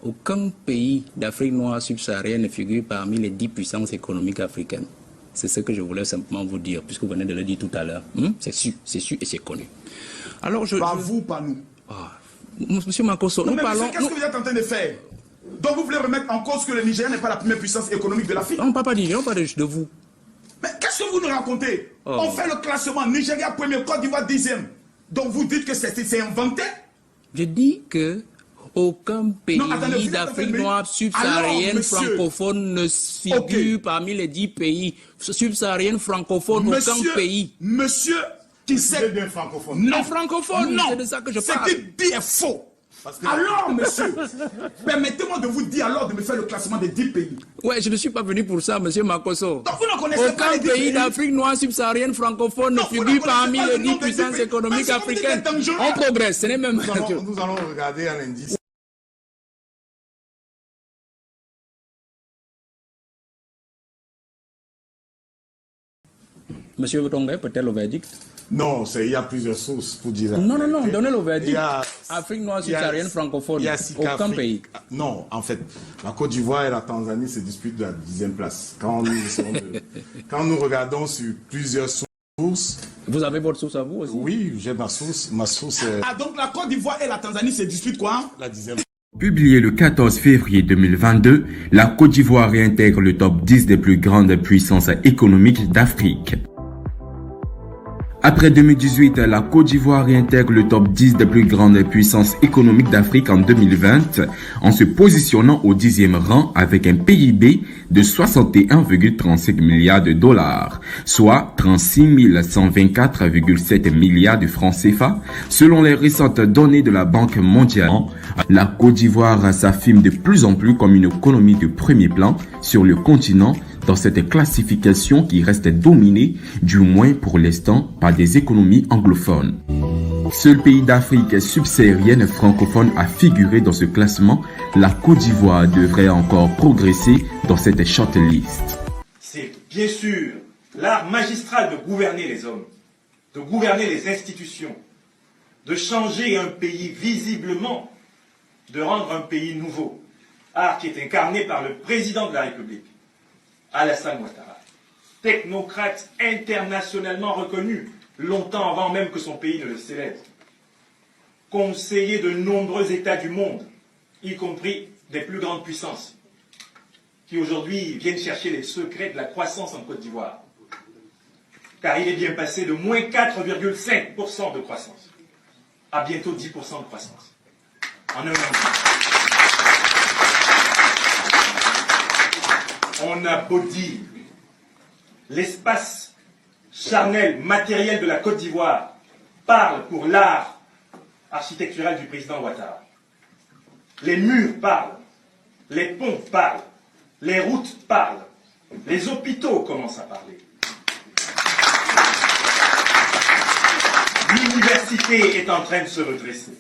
aucun pays d'Afrique noire subsaharienne ne figure parmi les 10 puissances économiques africaines. C'est ce que je voulais simplement vous dire, puisque vous venez de le dire tout à l'heure. C'est sûr et c'est connu. Alors pas vous, pas nous. Monsieur Makosso, nous parlons... Qu'est-ce que vous êtes en train de faire? Donc vous voulez remettre en cause que le Nigeria n'est pas la première puissance économique de l'Afrique? On ne parle pas du Nigeria, on parle de vous. Mais qu'est-ce que vous nous racontez? On fait le classement, Nigeria premier, Côte d'Ivoire 10e. Donc vous dites que c'est inventé? Je dis que aucun pays d'Afrique noire subsaharienne francophone ne figure parmi les 10 pays subsahariennes francophones. Aucun pays. Monsieur qui sait bien francophone. Non, francophone, c'est de ça que je parle. Ce qu'il dit est faux. Alors, monsieur, permettez-moi de vous dire alors de me faire le classement des 10 pays. Ouais, je ne suis pas venu pour ça, monsieur Makosso. Donc vous ne connaissez pas les 10 pays d'Afrique noire subsaharienne francophone ne figure parmi les 10 puissances économiques africaines. On progresse, ce n'est même pas... Nous allons regarder un indice. Monsieur Tonga, peut-être le verdict? Non, il y a plusieurs sources pour dire ça. Non, donnez le verdict. Afrique noire subsaharienne francophone, aucun pays. Non, en fait, la Côte d'Ivoire et la Tanzanie se disputent la 10e place. Quand nous regardons sur plusieurs sources... Vous avez votre source à vous aussi? Oui, j'ai ma source. Donc la Côte d'Ivoire et la Tanzanie se disputent quoi? La 10e. Publié le 14 février 2022, la Côte d'Ivoire réintègre le top 10 des plus grandes puissances économiques d'Afrique. Après 2018, la Côte d'Ivoire réintègre le top 10 des plus grandes puissances économiques d'Afrique en 2020, en se positionnant au 10e rang avec un PIB de 61,35 milliards de dollars, soit 36 124,7 milliards de francs CFA, selon les récentes données de la Banque mondiale. La Côte d'Ivoire s'affirme de plus en plus comme une économie de premier plan sur le continent, dans cette classification qui reste dominée, du moins pour l'instant, par des économies anglophones. Seul pays d'Afrique subsaharienne francophone à figurer dans ce classement, la Côte d'Ivoire devrait encore progresser dans cette shortlist. C'est bien sûr l'art magistral de gouverner les hommes, de gouverner les institutions, de changer un pays visiblement, de rendre un pays nouveau. Art qui est incarné par le président de la République, Alassane Ouattara, technocrate internationalement reconnu, longtemps avant même que son pays ne le célèbre, conseiller de nombreux États du monde, y compris des plus grandes puissances, qui aujourd'hui viennent chercher les secrets de la croissance en Côte d'Ivoire. Car il est bien passé de moins 4,5% de croissance à bientôt 10% de croissance en un an. On a beau dire l'espace charnel, matériel de la Côte d'Ivoire parle pour l'art architectural du président Ouattara. Les murs parlent, les ponts parlent, les routes parlent, les hôpitaux commencent à parler. L'université est en train de se redresser.